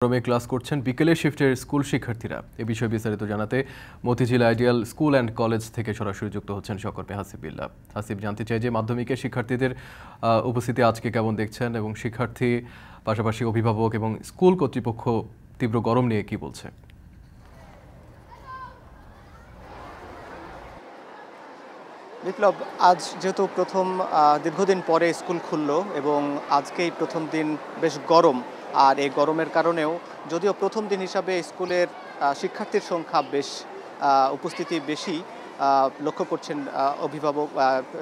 গরমে ক্লাস করছেন বিকেলের শিফটের স্কুল শিক্ষার্থীরা। এ বিষয়ে বিস্তারিত জানাতে Motijheel ideal school and college থেকে সরাসরি যুক্ত হচ্ছেন সকর্মে হাসিব বিল্লাহ। হাসিব, জানতে চাই যে মাধ্যমিকের শিক্ষার্থীদের উপস্থিতি আজকে কেমন দেখছেন এবং শিক্ষার্থী পাশাপাশি অভিভাবক এবং স্কুল কর্তৃপক্ষ তীব্র গরম নিয়ে কি বলছে? বিপ্লব, আজ যেহেতু প্রথম দীর্ঘদিন পরে স্কুল খুললো এবং আজকেই প্রথম দিন বেশ গরম। আর এই গরমের কারণেও যদিও প্রথম দিন হিসাবে স্কুলের শিক্ষার্থীর সংখ্যা বেশ উপস্থিতি বেশি লক্ষ্য করছেন অভিভাবক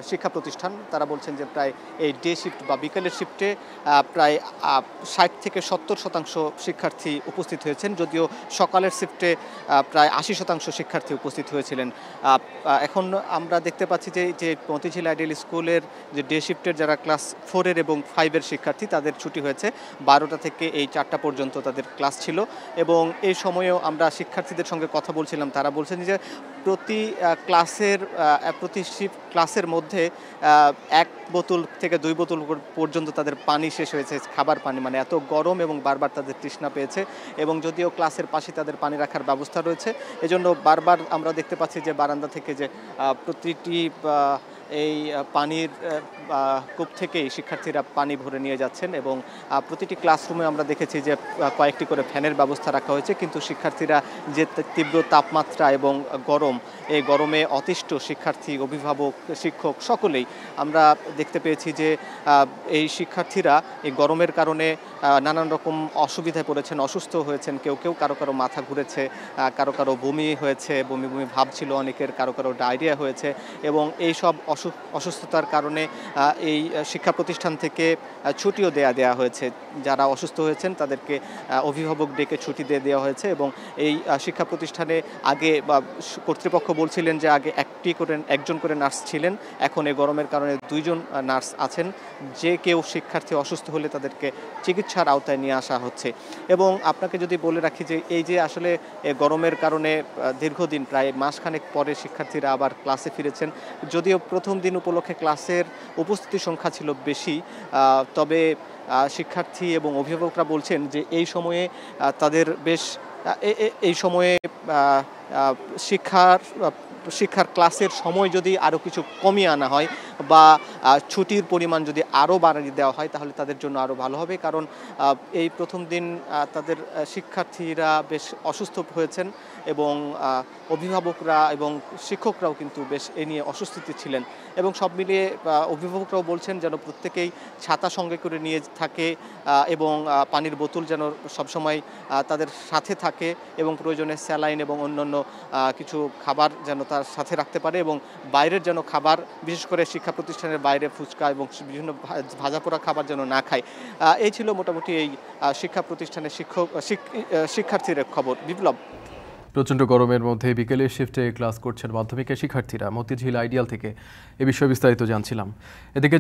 শিক্ষা প্রতিষ্ঠান। তারা বলছেন যে প্রায় এই ডে শিফট বা বিকেলের শিফটে প্রায় ৬০ থেকে ৭০% শিক্ষার্থী উপস্থিত হয়েছেন, যদিও সকালের শিফটে প্রায় ৮০% শিক্ষার্থী উপস্থিত হয়েছিলেন। এখন আমরা দেখতে পাচ্ছি যে মতিঝিল আইডিয়াল স্কুলের যে ডে শিফটের যারা ক্লাস 4-এর এবং 5-এর শিক্ষার্থী, তাদের ছুটি হয়েছে। 12টা থেকে এই 4টা পর্যন্ত তাদের ক্লাস ছিল এবং এই সময়েও আমরা শিক্ষার্থীদের সঙ্গে কথা বলছিলাম। তারা বলছেন যে প্রতি ক্লাসের মধ্যে 1 বোতল থেকে 2 বোতল পর্যন্ত তাদের পানি শেষ হয়েছে, খাবার পানি। মানে এত গরম এবং বারবার তাদের তৃষ্ণা পেয়েছে। এবং যদিও ক্লাসের পাশে তাদের পানি রাখার ব্যবস্থা রয়েছে, এজন্য বারবার আমরা দেখতে পাচ্ছি যে বারান্দা থেকে যে প্রতিটি এই পানির কূপ থেকেই শিক্ষার্থীরা পানি ভরে নিয়ে যাচ্ছেন এবং প্রতিটি ক্লাসরুমে আমরা দেখেছি যে কয়েকটি করে ফ্যানের ব্যবস্থা রাখা হয়েছে। কিন্তু শিক্ষার্থীরা যে তীব্র তাপমাত্রা এবং গরম, এই গরমে অতিষ্ঠ শিক্ষার্থী, অভিভাবক, শিক্ষক সকলেই আমরা দেখতে পেয়েছি যে এই শিক্ষার্থীরা এই গরমের কারণে নানান রকম অসুবিধায় পড়েছেন, অসুস্থ হয়েছেন। কেউ কারো মাথা ঘুরেছে, কারো বমি হয়েছে, বমি ভাব ছিল অনেকের, কারো ডায়রিয়া হয়েছে। এবং এই সব অসুস্থতার কারণে এই শিক্ষা প্রতিষ্ঠান থেকে ছুটিও দেয়া হয়েছে। যারা অসুস্থ হয়েছেন তাদেরকে অভিভাবক ডেকে ছুটি দেওয়া হয়েছে। এবং এই শিক্ষা প্রতিষ্ঠানে আগে কর্তৃপক্ষ বলছিলেন যে আগে একজন করে নার্স ছিলেন, এখন এই গরমের কারণে 2 জন নার্স আছেন। যে কেউ শিক্ষার্থী অসুস্থ হলে তাদেরকে চিকিৎসার আওতায় নিয়ে আসা হচ্ছে। এবং আপনাকে যদি বলে রাখি যে এই যে আসলে গরমের কারণে দীর্ঘদিন প্রায় মাসখানেক পরে শিক্ষার্থীরা আবার ক্লাসে ফিরেছেন। যদিও প্রথম দিন উপলক্ষে ক্লাসের উপস্থিতি সংখ্যা ছিল বেশি, তবে শিক্ষার্থী এবং অভিভাবকরা বলছেন যে এই সময়ে তাদের বেশ এই সময়ে শিক্ষার ক্লাসের সময় যদি আরও কিছু কমিয়ে আনা হয় বা ছুটির পরিমাণ যদি আরও বাড়িয়ে দেওয়া হয় তাহলে তাদের জন্য আরও ভালো হবে। কারণ এই প্রথম দিন তাদের শিক্ষার্থীরা বেশ অসুস্থ হয়েছেন এবং অভিভাবকরা এবং শিক্ষকরাও কিন্তু বেশ এ নিয়ে অস্বস্তিতে ছিলেন। এবং সব মিলিয়ে অভিভাবকরাও বলছেন যেন প্রত্যেকেই ছাতা সঙ্গে করে নিয়ে থাকে এবং পানির বোতল যেন সবসময় তাদের সাথে থাকে এবং প্রয়োজনে স্যালাইন এবং অন্যান্য কিছু খাবার যেন তার সাথে রাখতে পারে। এবং বাইরের যেন খাবার, বিশেষ করে শিক্ষা প্রতিষ্ঠানের বাইরে ফুচকা এবং বিভিন্ন ভাজাপোড়া খাবার যেন না খায়। এই ছিল মোটামুটি এই শিক্ষা প্রতিষ্ঠানের শিক্ষার্থীদের খবর। বিপ্লব, প্রচণ্ড গরমের মধ্যে বিকেলের শিফটে ক্লাস করছেন মাধ্যমিকের শিক্ষার্থীরা। মতিঝিল আইডিয়াল থেকে এ বিষয়ে বিস্তারিত জানছিলাম। এদিকে